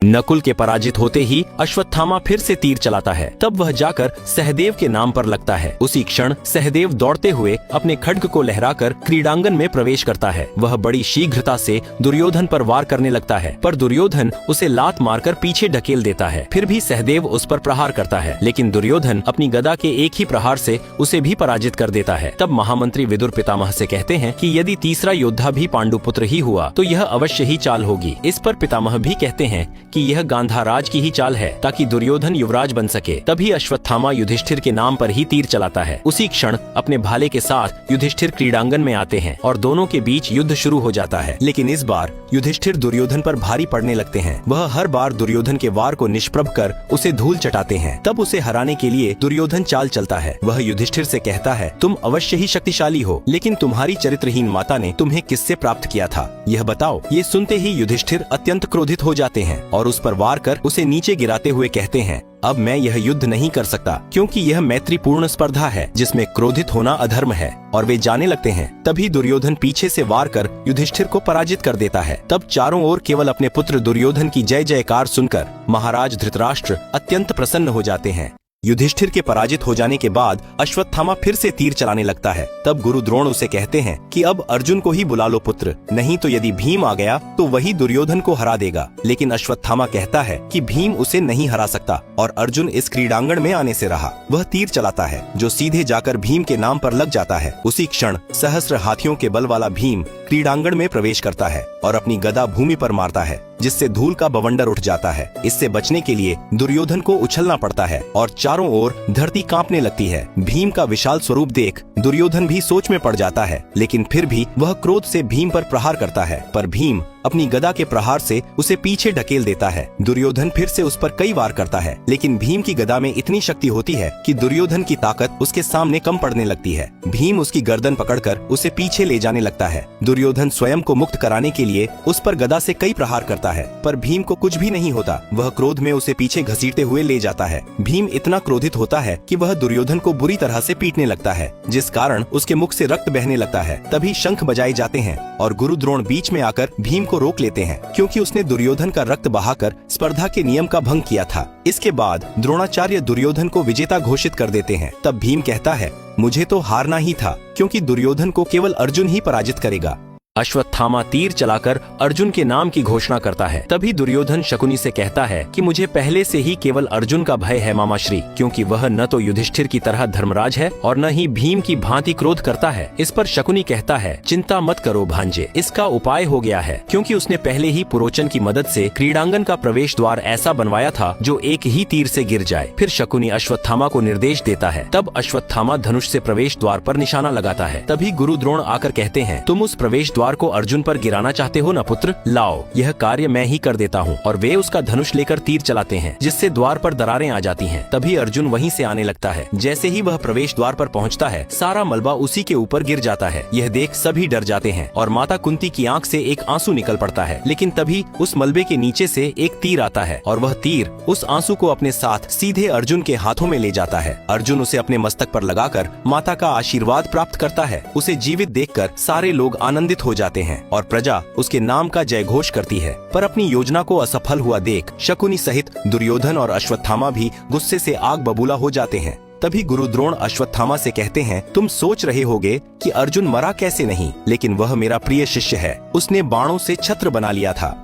नकुल के पराजित होते ही अश्वत्थामा फिर से तीर चलाता है। तब वह जाकर सहदेव के नाम पर लगता है। उसी क्षण सहदेव दौड़ते हुए अपने खड्ग को लहराकर क्रीडांगन में प्रवेश करता है। वह बड़ी शीघ्रता से दुर्योधन पर वार करने लगता है, पर दुर्योधन उसे लात मारकर पीछे ढकेल देता है। फिर भी सहदेव उस पर प्रहार करता है, लेकिन दुर्योधन अपनी गदा के एक ही प्रहार से उसे भी पराजित कर देता है। तब महामंत्री विदुर पितामह से कहते हैं कि यदि तीसरा योद्धा भी पांडुपुत्र ही हुआ तो यह अवश्य ही चाल होगी। इस पर पितामह भी कहते हैं कि यह गांधाराज की ही चाल है, ताकि दुर्योधन युवराज बन सके। तभी अश्वत्थामा युधिष्ठिर के नाम पर ही तीर चलाता है। उसी क्षण अपने भाले के साथ युधिष्ठिर क्रीडांगन में आते हैं और दोनों के बीच युद्ध शुरू हो जाता है। लेकिन इस बार युधिष्ठिर दुर्योधन पर भारी पड़ने लगते हैं। वह हर बार दुर्योधन के वार को निष्प्रभ कर उसे धूल चटाते हैं। तब उसे हराने के लिए दुर्योधन चाल चलता है। वह युधिष्ठिर से कहता है, तुम अवश्य ही शक्तिशाली हो, लेकिन तुम्हारी चरित्रहीन माता ने तुम्हें किससे प्राप्त किया था, यह बताओ। ये सुनते ही युधिष्ठिर अत्यंत क्रोधित हो जाते हैं और उस पर वार कर उसे नीचे गिराते हुए कहते हैं, अब मैं यह युद्ध नहीं कर सकता, क्योंकि यह मैत्रीपूर्ण स्पर्धा है जिसमें क्रोधित होना अधर्म है। और वे जाने लगते हैं। तभी दुर्योधन पीछे से वार कर युधिष्ठिर को पराजित कर देता है। तब चारों ओर केवल अपने पुत्र दुर्योधन की जय जयकार सुनकर महाराज धृतराष्ट्र अत्यंत प्रसन्न हो जाते हैं। युधिष्ठिर के पराजित हो जाने के बाद अश्वत्थामा फिर से तीर चलाने लगता है। तब गुरु द्रोण उसे कहते हैं कि अब अर्जुन को ही बुला लो पुत्र, नहीं तो यदि भीम आ गया तो वही दुर्योधन को हरा देगा। लेकिन अश्वत्थामा कहता है कि भीम उसे नहीं हरा सकता और अर्जुन इस क्रीडांगण में आने से रहा। वह तीर चलाता है जो सीधे जाकर भीम के नाम पर लग जाता है। उसी क्षण सहस्र हाथियों के बल वाला भीम क्रीडांगण में प्रवेश करता है और अपनी गदा भूमि पर मारता है, जिससे धूल का बवंडर उठ जाता है। इससे बचने के लिए दुर्योधन को उछलना पड़ता है और चारों ओर धरती कांपने लगती है। भीम का विशाल स्वरूप देख दुर्योधन भी सोच में पड़ जाता है, लेकिन फिर भी वह क्रोध से भीम पर प्रहार करता है, पर भीम अपनी गदा के प्रहार से उसे पीछे ढकेल देता है। दुर्योधन फिर से उस पर कई वार करता है, लेकिन भीम की गदा में इतनी शक्ति होती है कि दुर्योधन की ताकत उसके सामने कम पड़ने लगती है। भीम उसकी गर्दन पकड़कर उसे पीछे ले जाने लगता है। दुर्योधन स्वयं को मुक्त कराने के लिए उस पर गदा से कई प्रहार करता है, पर भीम को कुछ भी नहीं होता। वह क्रोध में उसे पीछे घसीटते हुए ले जाता है। भीम इतना क्रोधित होता है कि वह दुर्योधन को बुरी तरह से पीटने लगता है, जिस कारण उसके मुख से रक्त बहने लगता है। तभी शंख बजाए जाते हैं और गुरु द्रोण बीच में आकर भीम को रोक लेते हैं, क्योंकि उसने दुर्योधन का रक्त बहाकर स्पर्धा के नियम का भंग किया था। इसके बाद द्रोणाचार्य दुर्योधन को विजेता घोषित कर देते हैं। तब भीम कहता है, मुझे तो हारना ही था, क्योंकि दुर्योधन को केवल अर्जुन ही पराजित करेगा। अश्वत्थामा तीर चलाकर अर्जुन के नाम की घोषणा करता है। तभी दुर्योधन शकुनी से कहता है कि मुझे पहले से ही केवल अर्जुन का भय है मामाश्री, क्योंकि वह न तो युधिष्ठिर की तरह धर्मराज है और न ही भीम की भांति क्रोध करता है। इस पर शकुनी कहता है, चिंता मत करो भांजे, इसका उपाय हो गया है, क्योंकि उसने पहले ही पुरोचन की मदद से क्रीडांगन का प्रवेश द्वार ऐसा बनवाया था जो एक ही तीर से गिर जाए। फिर शकुनी अश्वत्थामा को निर्देश देता है। तब अश्वत्थामा धनुष से प्रवेश द्वार पर निशाना लगाता है। तभी गुरु द्रोण आकर कहते हैं, तुम उस प्रवेश द्वार को अर्जुन पर गिराना चाहते हो ना पुत्र, लाओ यह कार्य मैं ही कर देता हूँ। और वे उसका धनुष लेकर तीर चलाते हैं, जिससे द्वार पर दरारें आ जाती हैं। तभी अर्जुन वहीं से आने लगता है। जैसे ही वह प्रवेश द्वार पर पहुँचता है, सारा मलबा उसी के ऊपर गिर जाता है। यह देख सभी डर जाते हैं और माता कुंती की आंख से एक आंसू निकल पड़ता है। लेकिन तभी उस मलबे के नीचे से एक तीर आता है और वह तीर उस आंसू को अपने साथ सीधे अर्जुन के हाथों में ले जाता है। अर्जुन उसे अपने मस्तक पर लगाकर माता का आशीर्वाद प्राप्त करता है। उसे जीवित देखकर सारे लोग आनंदित हो जाते हैं और प्रजा उसके नाम का जय घोष करती है। पर अपनी योजना को असफल हुआ देख शकुनी सहित दुर्योधन और अश्वत्थामा भी गुस्से से आग बबूला हो जाते हैं। तभी गुरु द्रोण अश्वत्थामा से कहते हैं, तुम सोच रहे होगे कि अर्जुन मरा कैसे नहीं, लेकिन वह मेरा प्रिय शिष्य है। उसने बाणों से छत्र बना लिया था।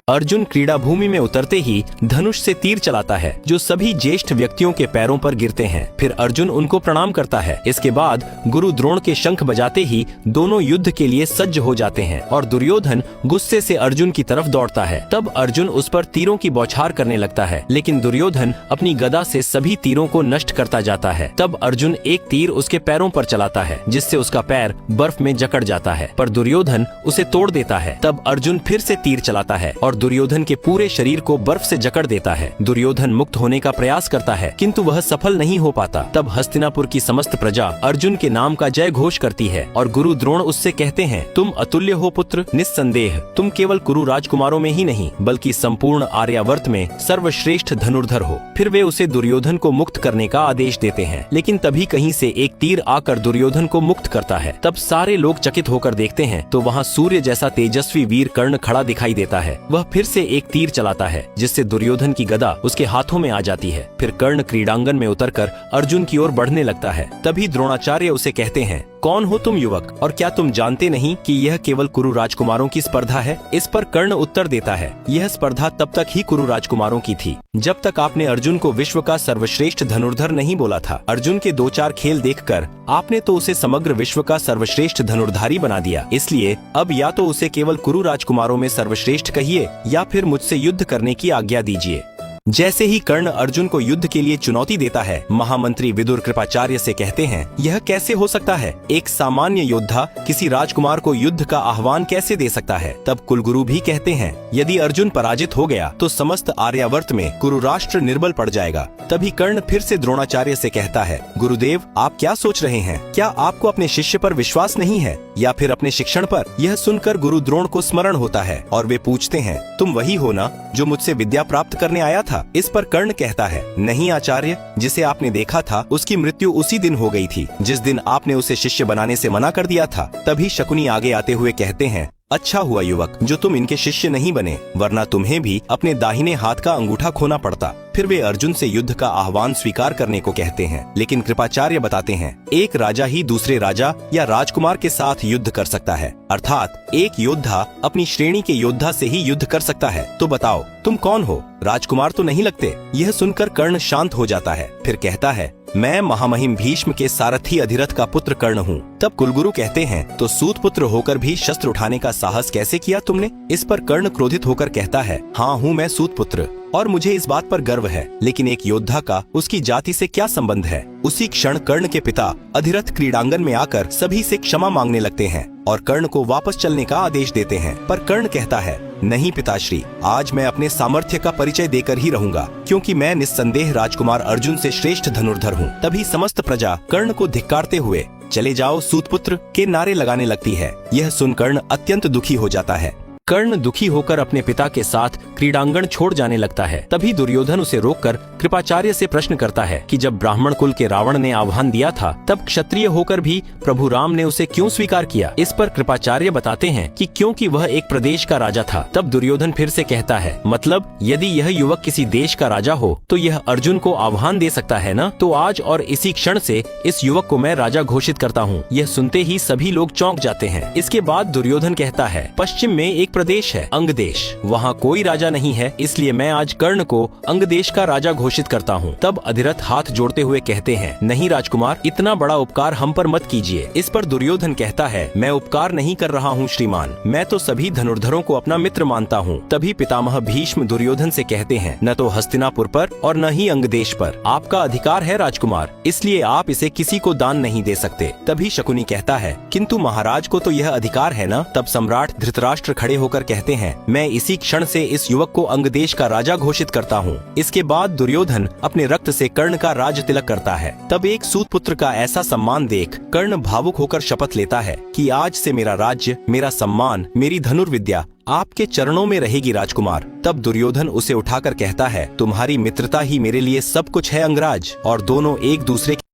अर्जुन क्रीड़ा भूमि में उतरते ही धनुष से तीर चलाता है, जो सभी ज्येष्ठ व्यक्तियों के पैरों पर गिरते हैं। फिर अर्जुन उनको प्रणाम करता है। इसके बाद गुरु द्रोण के शंख बजाते ही दोनों युद्ध के लिए सज्ज हो जाते हैं और दुर्योधन गुस्से से अर्जुन की तरफ दौड़ता है। तब अर्जुन उस पर तीरों की बौछार करने लगता है, लेकिन दुर्योधन अपनी गदा से सभी तीरों को नष्ट करता जाता है। तब अर्जुन एक तीर उसके पैरों पर चलाता है, जिससे उसका पैर बर्फ में जकड़ जाता है, पर दुर्योधन उसे तोड़ देता है। तब अर्जुन फिर से तीर चलाता है और दुर्योधन के पूरे शरीर को बर्फ से जकड़ देता है। दुर्योधन मुक्त होने का प्रयास करता है, किंतु वह सफल नहीं हो पाता। तब हस्तिनापुर की समस्त प्रजा अर्जुन के नाम का जय घोष करती है और गुरु द्रोण उससे कहते हैं, तुम अतुल्य हो पुत्र, निस्संदेह तुम केवल कुरु राजकुमारों में ही नहीं बल्कि संपूर्ण आर्यावर्त में सर्वश्रेष्ठ धनुर्धर हो। फिर वे उसे दुर्योधन को मुक्त करने का आदेश देते हैं, लेकिन तभी कहीं से एक तीर आकर दुर्योधन को मुक्त करता है। तब सारे लोग चकित होकर देखते हैं तो वहाँ सूर्य जैसा तेजस्वी वीर कर्ण खड़ा दिखाई देता है। वह फिर से एक तीर चलाता है जिससे दुर्योधन की गदा उसके हाथों में आ जाती है। फिर कर्ण क्रीड़ांगन में उतरकर अर्जुन की ओर बढ़ने लगता है। तभी द्रोणाचार्य उसे कहते हैं, कौन हो तुम युवक, और क्या तुम जानते नहीं कि यह केवल कुरु राजकुमारों की स्पर्धा है? इस पर कर्ण उत्तर देता है, यह स्पर्धा तब तक ही कुरु राजकुमारों की थी जब तक आपने अर्जुन को विश्व का सर्वश्रेष्ठ धनुर्धर नहीं बोला था। अर्जुन के 2-4 खेल देखकर आपने तो उसे समग्र विश्व का सर्वश्रेष्ठ धनुर्धारी बना दिया। इसलिए अब या तो उसे केवल कुरु राजकुमारों में सर्वश्रेष्ठ कहिए या फिर मुझसे युद्ध करने की आज्ञा दीजिए। जैसे ही कर्ण अर्जुन को युद्ध के लिए चुनौती देता है, महामंत्री विदुर कृपाचार्य से कहते हैं, यह कैसे हो सकता है? एक सामान्य योद्धा किसी राजकुमार को युद्ध का आह्वान कैसे दे सकता है? तब कुलगुरु भी कहते हैं, यदि अर्जुन पराजित हो गया तो समस्त आर्यावर्त में कुरु राष्ट्र निर्बल पड़ जाएगा। तभी कर्ण फिर से द्रोणाचार्य से कहता है, गुरुदेव आप क्या सोच रहे हैं? क्या आपको अपने शिष्य पर विश्वास नहीं है या फिर अपने शिक्षण पर? यह सुनकर गुरु द्रोण को स्मरण होता है और वे पूछते हैं, तुम वही हो ना जो मुझसे विद्या प्राप्त करने आया था? इस पर कर्ण कहता है, नहीं आचार्य, जिसे आपने देखा था उसकी मृत्यु उसी दिन हो गई थी जिस दिन आपने उसे शिष्य बनाने से मना कर दिया था। तभी शकुनी आगे आते हुए कहते हैं, अच्छा हुआ युवक जो तुम इनके शिष्य नहीं बने, वरना तुम्हें भी अपने दाहिने हाथ का अंगूठा खोना पड़ता। फिर वे अर्जुन से युद्ध का आह्वान स्वीकार करने को कहते हैं, लेकिन कृपाचार्य बताते हैं, एक राजा ही दूसरे राजा या राजकुमार के साथ युद्ध कर सकता है, अर्थात एक योद्धा अपनी श्रेणी के योद्धा से ही युद्ध कर सकता है। तो बताओ तुम कौन हो? राजकुमार तो नहीं लगते। यह सुनकर कर्ण शांत हो जाता है। फिर कहता है, मैं महामहिम भीष्म के सारथी अधिरथ का पुत्र कर्ण हूँ। तब कुलगुरु कहते हैं, तो सूत पुत्र होकर भी शस्त्र उठाने का साहस कैसे किया तुमने? इस पर कर्ण क्रोधित होकर कहता है, हाँ हूँ मैं सूत पुत्र और मुझे इस बात पर गर्व है, लेकिन एक योद्धा का उसकी जाति से क्या संबंध है? उसी क्षण कर्ण के पिता अधिरथ क्रीड़ांगन में आकर सभी से क्षमा मांगने लगते हैं और कर्ण को वापस चलने का आदेश देते हैं। पर कर्ण कहता है, नहीं पिताश्री, आज मैं अपने सामर्थ्य का परिचय देकर ही रहूंगा, क्योंकि मैं निस्संदेह राजकुमार अर्जुन से श्रेष्ठ धनुर्धर हूँ। तभी समस्त प्रजा कर्ण को धिक्कारते हुए चले जाओ सूतपुत्र के नारे लगाने लगती है। यह सुन कर्ण अत्यंत दुखी हो जाता है। कर्ण दुखी होकर अपने पिता के साथ क्रीड़ांगन छोड़ जाने लगता है। तभी दुर्योधन उसे रोककर कृपाचार्य से प्रश्न करता है कि जब ब्राह्मण कुल के रावण ने आह्वान दिया था तब क्षत्रिय होकर भी प्रभु राम ने उसे क्यों स्वीकार किया? इस पर कृपाचार्य बताते हैं कि क्योंकि वह एक प्रदेश का राजा था। तब दुर्योधन फिर से कहता है, मतलब यदि यह युवक किसी देश का राजा हो तो यह अर्जुन को आह्वान दे सकता है न? तो आज और इसी क्षण से इस युवक को मैं राजा घोषित करता हूँ। यह सुनते ही सभी लोग चौंक जाते हैं। इसके बाद दुर्योधन कहता है, पश्चिम में एक प्रदेश है अंग देश, वहाँ कोई राजा नहीं है, इसलिए मैं आज कर्ण को अंग देश का राजा घोषित करता हूँ। तब अधिरथ हाथ जोड़ते हुए कहते हैं, नहीं राजकुमार, इतना बड़ा उपकार हम पर मत कीजिए। इस पर दुर्योधन कहता है, मैं उपकार नहीं कर रहा हूँ श्रीमान, मैं तो सभी धनुर्धरों को अपना मित्र मानता हूँ। तभी पितामह भीष्म दुर्योधन से कहते हैं, न तो हस्तिनापुर पर और न ही अंग देश पर आपका अधिकार है राजकुमार, इसलिए आप इसे किसी को दान नहीं दे सकते। तभी शकुनी कहता है, किंतु महाराज को तो यह अधिकार है न? तब सम्राट धृतराष्ट्र खड़े होकर कहते हैं, मैं इसी क्षण से इस युवक को अंग देश का राजा घोषित करता हूँ। इसके बाद दुर्योधन अपने रक्त से कर्ण का राज तिलक करता है। तब एक सूत पुत्र का ऐसा सम्मान देख कर्ण भावुक होकर शपथ लेता है कि आज से मेरा राज्य, मेरा सम्मान, मेरी धनुर्विद्या आपके चरणों में रहेगी राजकुमार। तब दुर्योधन उसे उठाकर कहता है, तुम्हारी मित्रता ही मेरे लिए सब कुछ है अंगराज। और दोनों एक दूसरे